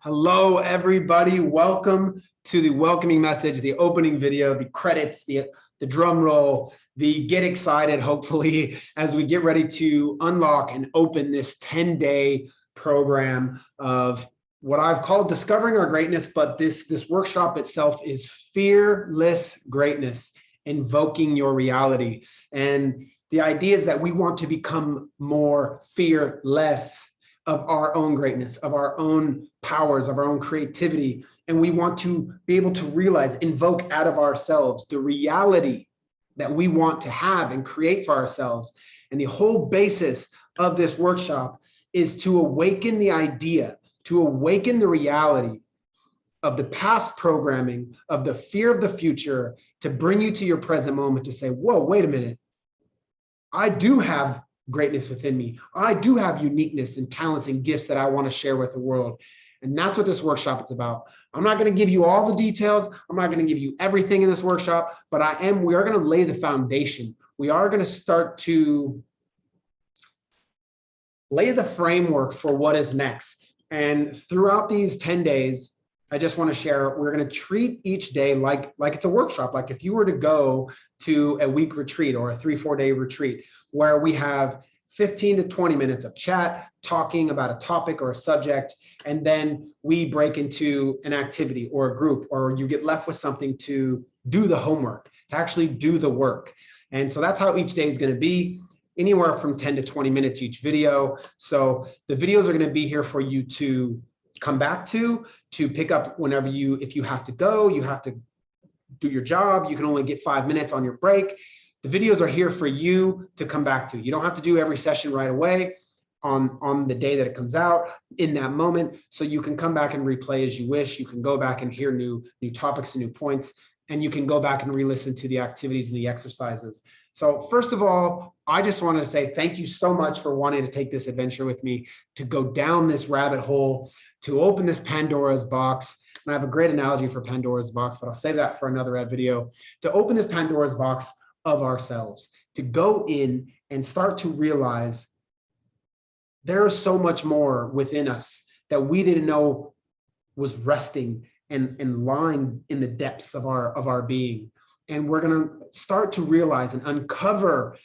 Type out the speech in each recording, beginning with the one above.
Hello, everybody. Welcome to the welcoming message, the opening video, the credits, the drum roll, the get excited, hopefully, as we get ready to unlock and open this 10-day program of what I've called Discovering Our Greatness, but this workshop itself is Fearless Greatness, Invoking Your Reality. And the idea is that we want to become more fearless of our own greatness, of our own powers, of our own creativity. And we want to be able to realize, invoke out of ourselves the reality that we want to have and create for ourselves. And the whole basis of this workshop is to awaken the idea, to awaken the reality of the past programming, of the fear of the future, to bring you to your present moment to say, whoa, wait a minute. I do have greatness within me. I do have uniqueness and talents and gifts that I want to share with the world. And that's what this workshop is about. I'm not going to give you all the details. I'm not going to give you everything in this workshop, but we are going to lay the foundation. We are going to start to lay the framework for what is next. And throughout these 10 days, I just want to share, we're going to treat each day like it's a workshop. Like if you were to go to a week retreat or a 3-4 day retreat where we have 15 to 20 minutes of chat, talking about a topic or a subject, and then we break into an activity or a group, or you get left with something to do the homework, to actually do the work. And so that's how each day is going to be, anywhere from 10 to 20 minutes each video. So the videos are going to be here for you to come back to pick up whenever if you have to go, you have to do your job, you can only get 5 minutes on your break. The videos are here for you to come back to. You don't have to do every session right away on the day that it comes out in that moment. So you can come back and replay as you wish. You can go back and hear new topics and new points, and you can go back and re-listen to the activities and the exercises. So first of all, I just wanted to say thank you so much for wanting to take this adventure with me, to go down this rabbit hole, to open this Pandora's box. And I have a great analogy for Pandora's box, but I'll save that for another video. To open this Pandora's box of ourselves, to go in and start to realize there is so much more within us that we didn't know was resting and lying in the depths of our being. And we're going to start to realize and uncover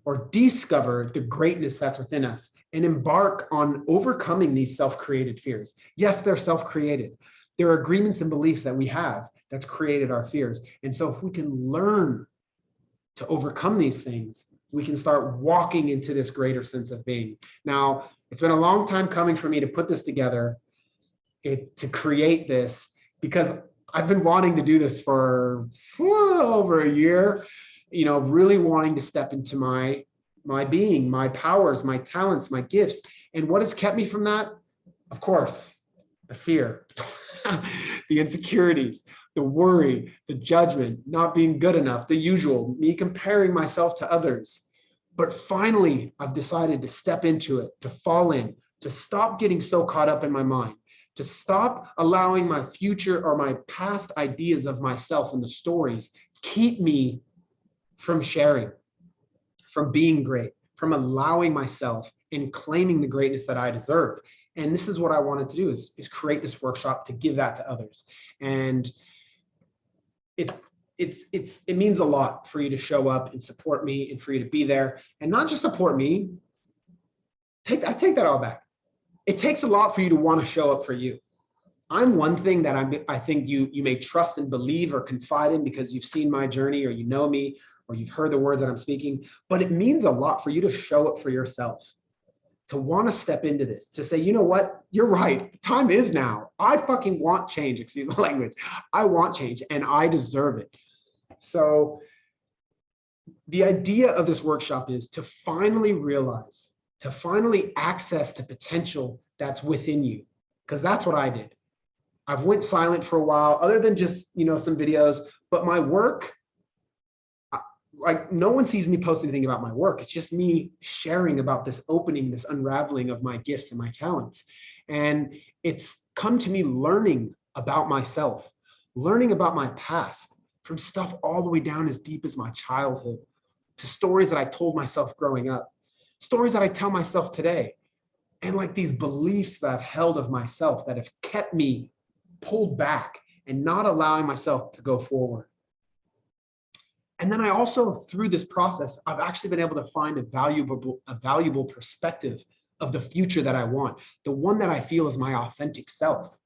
or discover the greatness that's within us and embark on overcoming these self-created fears. Yes, they're self-created. There are agreements and beliefs that we have that's created our fears. And so if we can learn to overcome these things, we can start walking into this greater sense of being. Now, it's been a long time coming for me to put this together, to create this, because I've been wanting to do this for over a year, really wanting to step into my being, my powers, my talents, my gifts. And what has kept me from that? Of course, the fear, the insecurities, the worry, the judgment, not being good enough, the usual, me comparing myself to others. But finally, I've decided to step into it, to fall in, to stop getting so caught up in my mind, to stop allowing my future or my past ideas of myself and the stories keep me from sharing, from being great, from allowing myself and claiming the greatness that I deserve. And this is what I wanted to do, is create this workshop to give that to others. And it means a lot for you to show up and support me and for you to be there, and not just support me. I take that all back. It takes a lot for you to want to show up for you. I'm one thing that I think you may trust and believe or confide in because you've seen my journey, or you know me, or you've heard the words that I'm speaking. But it means a lot for you to show up for yourself, to want to step into this, to say, you know what, you're right. Time is now. I fucking want change. Excuse my language. I want change and I deserve it. So the idea of this workshop is to finally realize, to finally access the potential that's within you, because that's what I did. I've went silent for a while, other than just, some videos, but my work, like no one sees me post anything about my work. It's just me sharing about this opening, this unraveling of my gifts and my talents. And it's come to me learning about myself, learning about my past, from stuff all the way down as deep as my childhood, to stories that I told myself growing up, stories that I tell myself today. and like these beliefs that I've held of myself that have kept me pulled back and not allowing myself to go forward. And then I also, through this process, I've actually been able to find a valuable perspective of the future that I want, the one that I feel is my authentic self.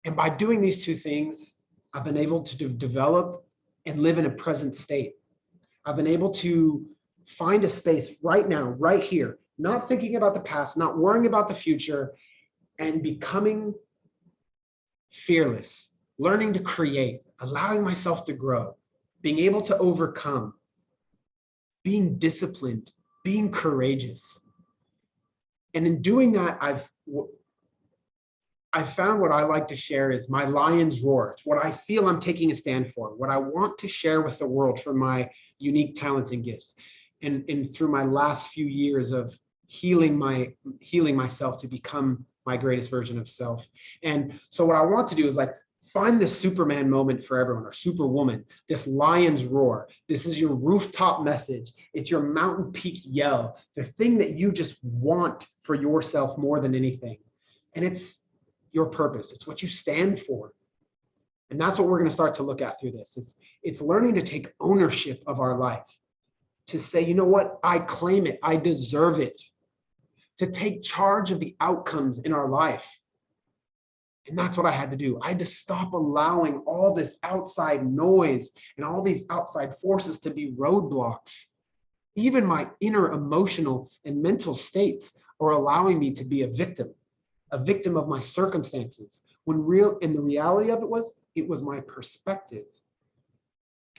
And by doing these two things, I've been able to develop and live in a present state. I've been able to find a space right now, right here, not thinking about the past, not worrying about the future, and becoming fearless, learning to create, allowing myself to grow, being able to overcome, being disciplined, being courageous. And in doing that, I've found what I like to share is my lion's roar. It's what I feel I'm taking a stand for, what I want to share with the world from my unique talents and gifts. And through my last few years of healing myself to become my greatest version of self. And so what I want to do is like find the Superman moment for everyone, or Superwoman, this lion's roar. This is your rooftop message. It's your mountain peak yell, the thing that you just want for yourself more than anything. And it's your purpose. It's what you stand for. And that's what we're going to start to look at through this. It's learning to take ownership of our life, to say, you know what, I claim it, I deserve it, to take charge of the outcomes in our life. And that's what I had to do. I had to stop allowing all this outside noise and all these outside forces to be roadblocks. Even my inner emotional and mental states are allowing me to be a victim of my circumstances. And the reality of it was my perspective.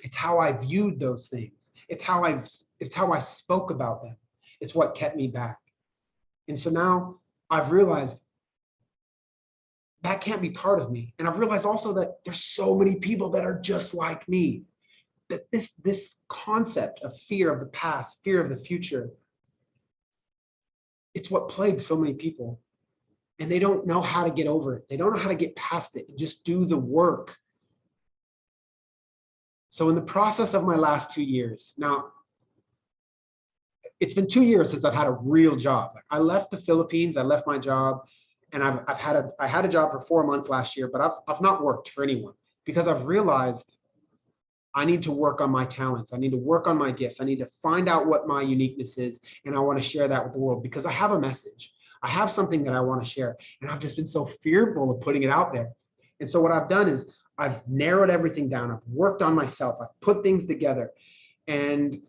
It's how I viewed those things. It's how I spoke about them. It's what kept me back. And so now I've realized that can't be part of me. And I've realized also that there's so many people that are just like me, that this concept of fear of the past, fear of the future, it's what plagues so many people. And they don't know how to get over it. They don't know how to get past it and just do the work. So in the process of my last 2 years, now it's been 2 years since I've had a real job. Like I left the Philippines, I left my job, and I had a job for 4 months last year, but I've not worked for anyone because I've realized I need to work on my talents. I need to work on my gifts. I need to find out what my uniqueness is, and I want to share that with the world because I have a message. I have something that I want to share, and I've just been so fearful of putting it out there. And so what I've done is I've narrowed everything down. I've worked on myself. I've put things together, and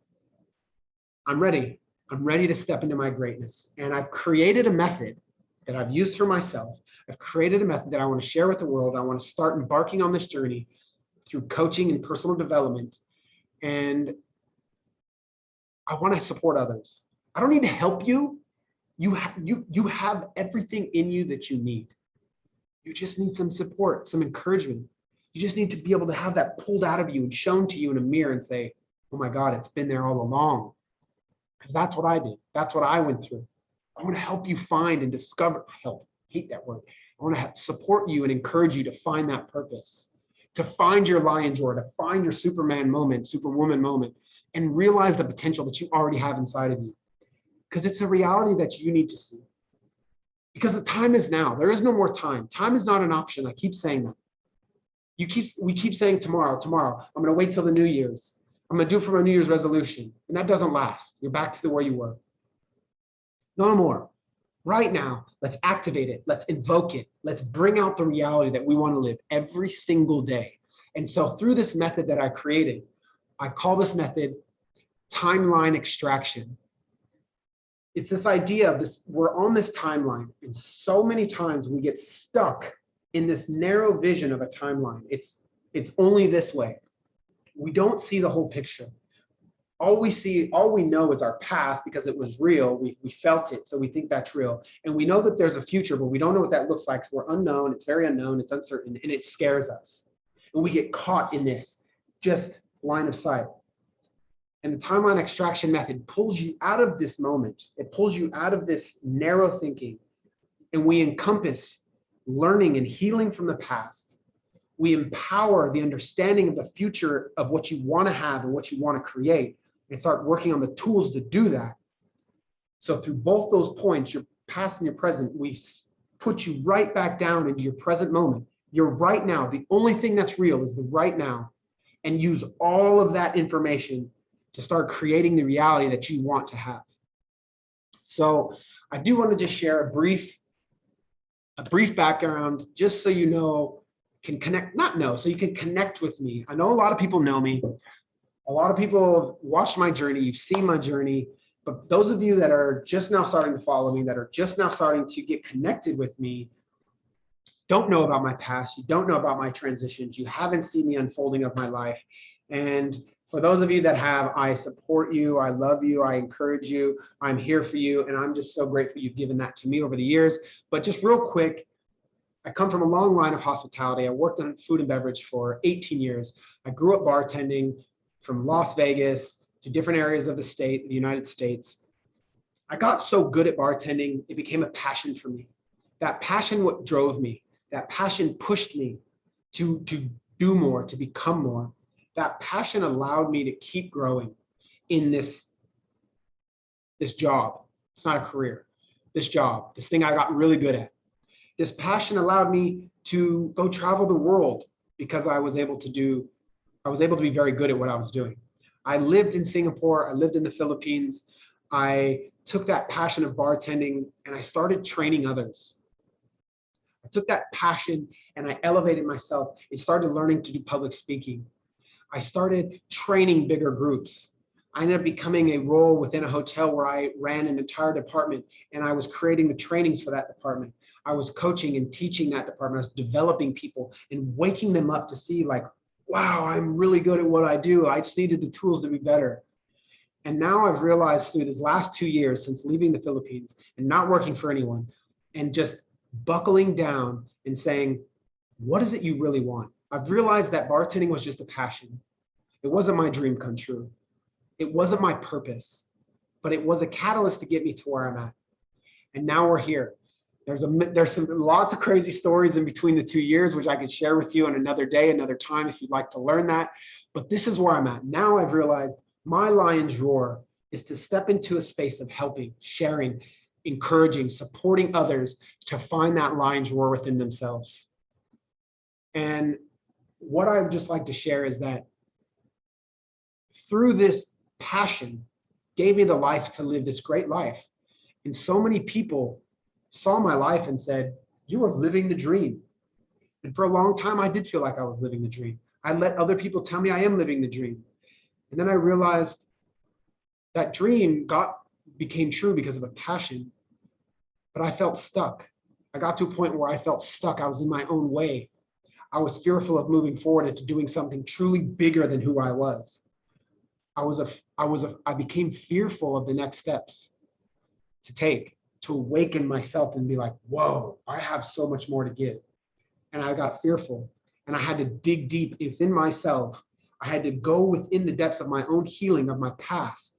I'm ready. I'm ready to step into my greatness. And I've created a method that I've used for myself. I've created a method that I want to share with the world. I want to start embarking on this journey through coaching and personal development. And I want to support others. I don't need to help you. You have everything in you that you need. You just need some support, some encouragement. You just need to be able to have that pulled out of you and shown to you in a mirror and say, oh my God, it's been there all along. Because that's what I did. That's what I went through. I want to help you find and discover, I hate that word. I want to support you and encourage you to find that purpose, to find your lion's roar, to find your Superman moment, Superwoman moment, and realize the potential that you already have inside of you. Because it's a reality that you need to see. Because the time is now. There is no more time. Time is not an option. I keep saying that. We keep saying tomorrow. I'm going to wait till the New Year's. I'm going to do it for my New Year's resolution. And that doesn't last. You're back to the where you were. No more. Right now, let's activate it. Let's invoke it. Let's bring out the reality that we want to live every single day. And so through this method that I created, I call this method timeline extraction. It's this idea of this, we're on this timeline, and so many times we get stuck in this narrow vision of a timeline. It's only this way. We don't see the whole picture. All we know is our past because it was real. We felt it, so we think that's real. And we know that there's a future, but we don't know what that looks like. So we're unknown, it's very unknown, it's uncertain, and it scares us. And we get caught in this just line of sight. And the timeline extraction method pulls you out of this moment. It pulls you out of this narrow thinking. And we encompass learning and healing from the past. We empower the understanding of the future of what you want to have and what you want to create, and start working on the tools to do that. So through both those points, past and your present, we put you right back down into your present moment. Your right now, the only thing that's real is the right now, and use all of that information to start creating the reality that you want to have. So I do want to just share a brief background, just so you know, can connect, not know, so you can connect with me. I know a lot of people know me. A lot of people have watched my journey, you've seen my journey, but those of you that are just now starting to follow me, that are just now starting to get connected with me, don't know about my past, you don't know about my transitions, you haven't seen the unfolding of my life. And for those of you that have, I support you, I love you, I encourage you, I'm here for you, and I'm just so grateful you've given that to me over the years. But just real quick, I come from a long line of hospitality. I worked in food and beverage for 18 years. I grew up bartending from Las Vegas to different areas of the state, the United States. I got so good at bartending, it became a passion for me. That passion what drove me. That passion pushed me to do more, to become more. That passion allowed me to keep growing in this job. It's not a career. This job, this thing I got really good at. This passion allowed me to go travel the world because I was able to be very good at what I was doing. I lived in Singapore, I lived in the Philippines. I took that passion of bartending and I started training others. I took that passion and I elevated myself and started learning to do public speaking. I started training bigger groups. I ended up becoming a role within a hotel where I ran an entire department and I was creating the trainings for that department. I was coaching and teaching that department. I was developing people and waking them up to see like, wow, I'm really good at what I do. I just needed the tools to be better. And now I've realized through this last 2 years since leaving the Philippines and not working for anyone and just buckling down and saying, what is it you really want? I've realized that bartending was just a passion. It wasn't my dream come true. It wasn't my purpose, but it was a catalyst to get me to where I'm at. And now we're here. There's lots of crazy stories in between the 2 years, which I could share with you on another day, another time, if you'd like to learn that. But this is where I'm at. Now I've realized my lion's roar is to step into a space of helping, sharing, encouraging, supporting others to find that lion's roar within themselves. And what I would just like to share is that through this passion gave me the life to live this great life. And so many people saw my life and said, you are living the dream. And for a long time, I did feel like I was living the dream. I let other people tell me I am living the dream. And then I realized that dream became true because of a passion, but I felt stuck. I got to a point where I felt stuck. I was in my own way. I was fearful of moving forward into doing something truly bigger than who I was. I became fearful of the next steps to take, to awaken myself and be like, whoa, I have so much more to give. And I got fearful and I had to dig deep within myself. I had to go within the depths of my own healing of my past,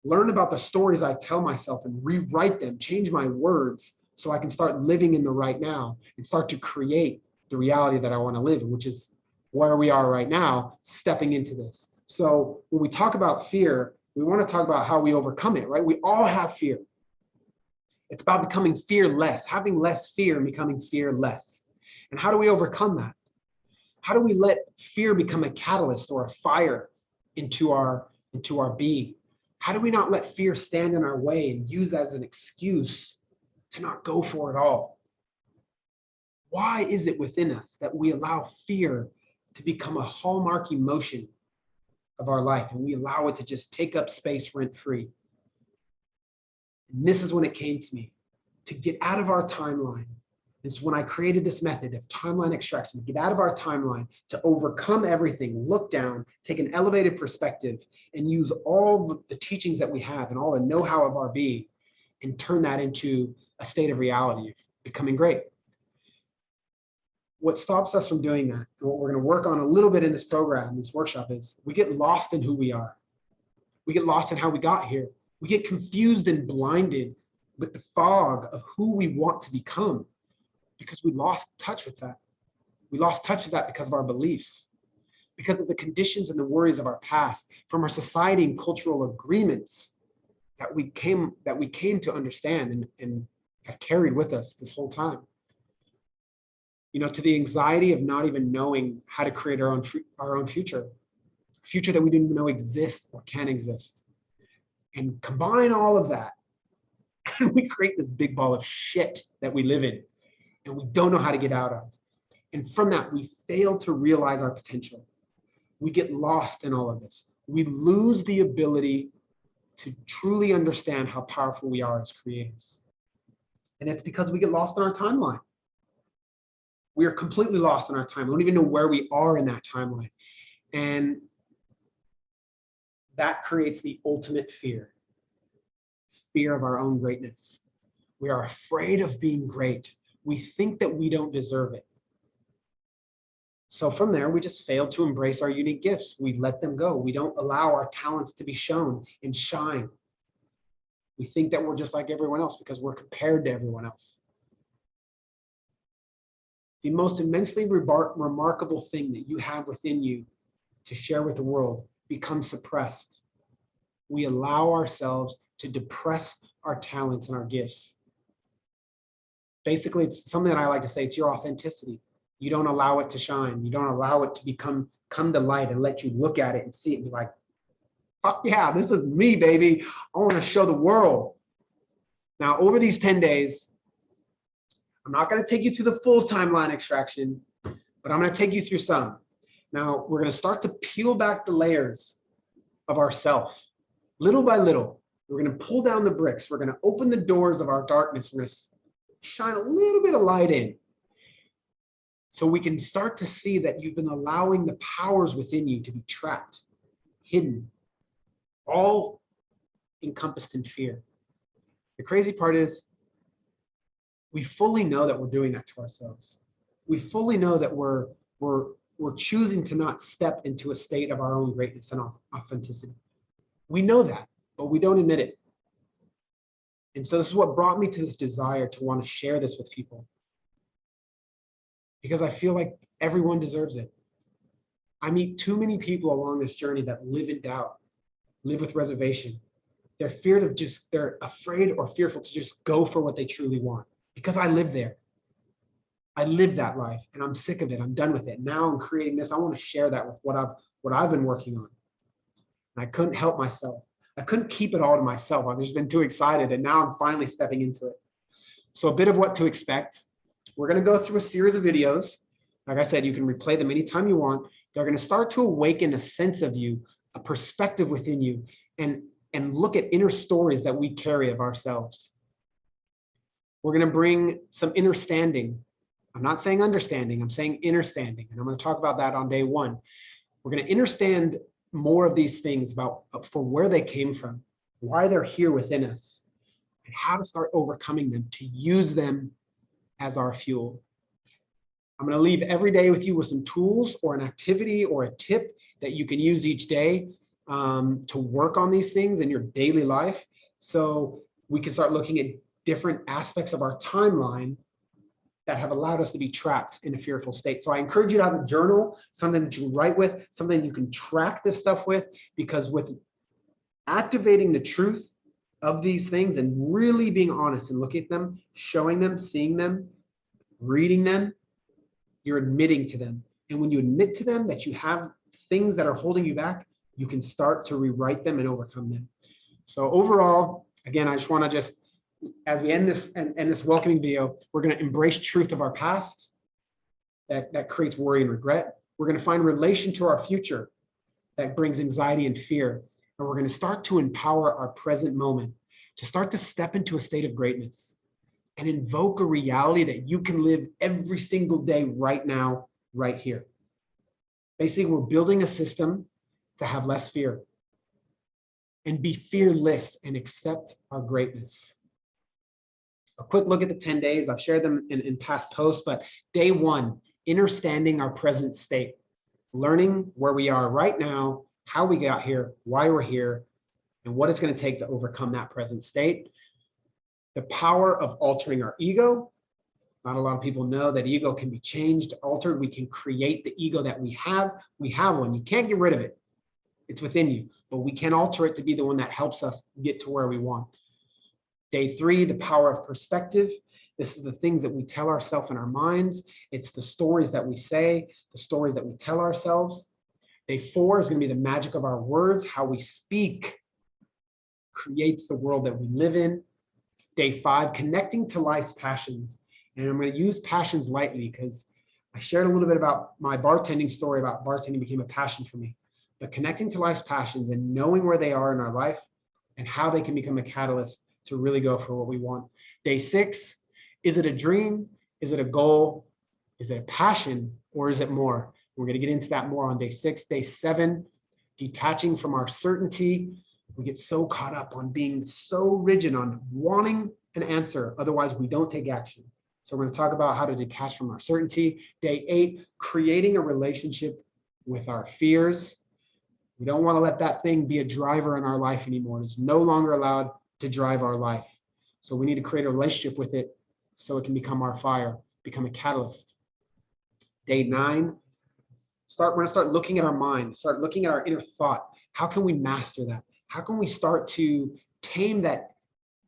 learn about the stories I tell myself and rewrite them, change my words so I can start living in the right now and start to create the reality that I want to live in, which is where we are right now, stepping into this. So when we talk about fear, we want to talk about how we overcome it, right? We all have fear. It's about becoming fearless, having less fear and becoming fearless. And how do we overcome that? How do we let fear become a catalyst or a fire into our being? How do we not let fear stand in our way and use as an excuse to not go for it all? Why is it within us that we allow fear to become a hallmark emotion of our life and we allow it to just take up space rent-free? And this is when it came to me, to get out of our timeline. It's when I created this method of timeline extraction, get out of our timeline, to overcome everything, look down, take an elevated perspective, and use all the teachings that we have and all the know-how of our being and turn that into a state of reality of becoming great. What stops us from doing that, and what we're going to work on a little bit in this program, this workshop, is we get lost in who we are. We get lost in how we got here. We get confused and blinded with the fog of who we want to become because we lost touch with that. We lost touch with that because of our beliefs, because of the conditions and the worries of our past, from our society and cultural agreements that we came to understand and have carried with us this whole time. You know, to the anxiety of not even knowing how to create our own future that we didn't even know exists or can exist. And combine all of that, and we create this big ball of shit that we live in and we don't know how to get out of. And from that, we fail to realize our potential. We get lost in all of this. We lose the ability to truly understand how powerful we are as creators. And it's because we get lost in our timeline. We are completely lost in our timeline. We don't even know where we are in that timeline. And that creates the ultimate fear of our own greatness. We are afraid of being great. We think that we don't deserve it. So from there, we just fail to embrace our unique gifts. We let them go. We don't allow our talents to be shown and shine. We think that we're just like everyone else because we're compared to everyone else. The most immensely remarkable thing that you have within you to share with the world becomes suppressed. We allow ourselves to depress our talents and our gifts. Basically, it's something that I like to say, it's your authenticity. You don't allow it to shine. You don't allow it to come to light and let you look at it and see it and be like, fuck yeah, this is me, baby. I want to show the world. Now, over these 10 days, I'm not going to take you through the full timeline extraction, but I'm going to take you through some. Now, we're going to start to peel back the layers of ourself, little by little. We're going to pull down the bricks. We're going to open the doors of our darkness. We're going to shine a little bit of light in so we can start to see that you've been allowing the powers within you to be trapped, hidden, all encompassed in fear. The crazy part is we fully know that we're doing that to ourselves. We fully know that we're choosing to not step into a state of our own greatness and authenticity. We know that, but we don't admit it. And so this is what brought me to this desire to want to share this with people, because I feel like everyone deserves it. I meet too many people along this journey that live in doubt, live with reservation. They're afraid or fearful to just go for what they truly want, because I live there. I live that life and I'm sick of it. I'm done with it. Now I'm creating this. I want to share that with what I've been working on. And I couldn't help myself. I couldn't keep it all to myself. I've just been too excited, and now I'm finally stepping into it. So a bit of what to expect. We're going to go through a series of videos. Like I said, you can replay them anytime you want. They're going to start to awaken a sense of you, a perspective within you, and look at inner stories that we carry of ourselves. We're going to bring some inner standing. I'm not saying understanding, I'm saying inner standing. And I'm going to talk about that on day one. We're going to understand more of these things about from where they came from, why they're here within us, and how to start overcoming them, to use them as our fuel. I'm going to leave every day with you with some tools or an activity or a tip that you can use each day to work on these things in your daily life, so we can start looking at different aspects of our timeline that have allowed us to be trapped in a fearful state. So I encourage you to have a journal, something that you can write with, something you can track this stuff with, because with activating the truth of these things and really being honest and looking at them, showing them, seeing them, reading them, you're admitting to them. And when you admit to them that you have things that are holding you back, you can start to rewrite them and overcome them. So overall, again, I just want to as we end this welcoming video, we're going to embrace truth of our past that creates worry and regret. We're going to find relation to our future that brings anxiety and fear. And we're going to start to empower our present moment, to start to step into a state of greatness and invoke a reality that you can live every single day right now, right here. Basically, we're building a system to have less fear and be fearless and accept our greatness. A quick look at the 10 days. I've shared them in past posts, but day one, understanding our present state, learning where we are right now, how we got here, why we're here, and what it's going to take to overcome that present state. The power of altering our ego. Not a lot of people know that ego can be changed, altered. We can create the ego that we have. We have one. You can't get rid of it. It's within you, but we can alter it to be the one that helps us get to where we want. Day 3, the power of perspective. This is the things that we tell ourselves in our minds. It's the stories that we say, the stories that we tell ourselves. Day 4 is going to be the magic of our words. How we speak creates the world that we live in. Day 5, connecting to life's passions. And I'm going to use passions lightly because I shared a little bit about my bartending story about bartending became a passion for me. But connecting to life's passions and knowing where they are in our life and how they can become a catalyst to really go for what we want. Day 6, is it a dream? Is it a goal? Is it a passion? Or is it more? We're going to get into that more on day 6. Day 7, detaching from our certainty. We get so caught up on being so rigid on wanting an answer. Otherwise, we don't take action. So we're going to talk about how to detach from our certainty. Day 8, creating a relationship with our fears. We don't want to let that thing be a driver in our life anymore. It's no longer allowed to drive our life. So we need to create a relationship with it so it can become our fire, become a catalyst. Day 9, we're going to start looking at our mind, start looking at our inner thought. How can we master that? How can we start to tame that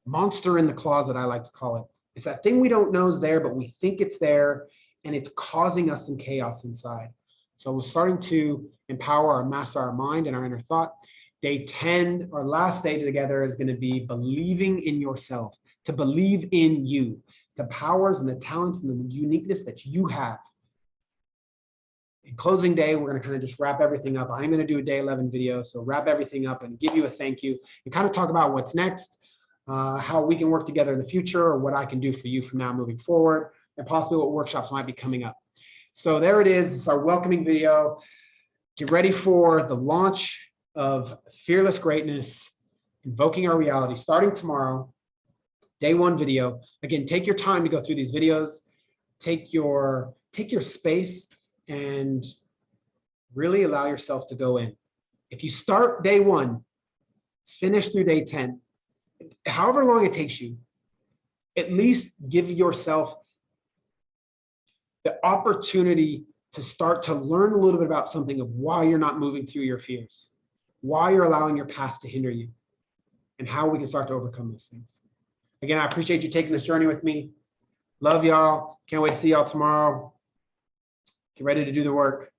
monster in the closet, I like to call it? It's that thing we don't know is there, but we think it's there, and it's causing us some chaos inside. So we're starting to empower or master our mind and our inner thought. Day 10, our last day together, is going to be believing in yourself, to believe in you, the powers and the talents and the uniqueness that you have. In closing day, we're going to kind of just wrap everything up. I'm going to do a day 11 video, so wrap everything up and give you a thank you and kind of talk about what's next, how we can work together in the future, or what I can do for you from now moving forward, and possibly what workshops might be coming up. So there it is. It's our welcoming video. Get ready for the launch of Fearless Greatness, Invoking Our Reality, starting tomorrow. Day 1 video. Again, take your time to go through these videos. Take your space and really allow yourself to go in. If you start day 1, finish through day 10, however long it takes you, at least give yourself the opportunity to start to learn a little bit about something of why you're not moving through your fears, why you're allowing your past to hinder you, and how we can start to overcome those things. Again, I appreciate you taking this journey with me. Love y'all. Can't wait to see y'all tomorrow. Get ready to do the work.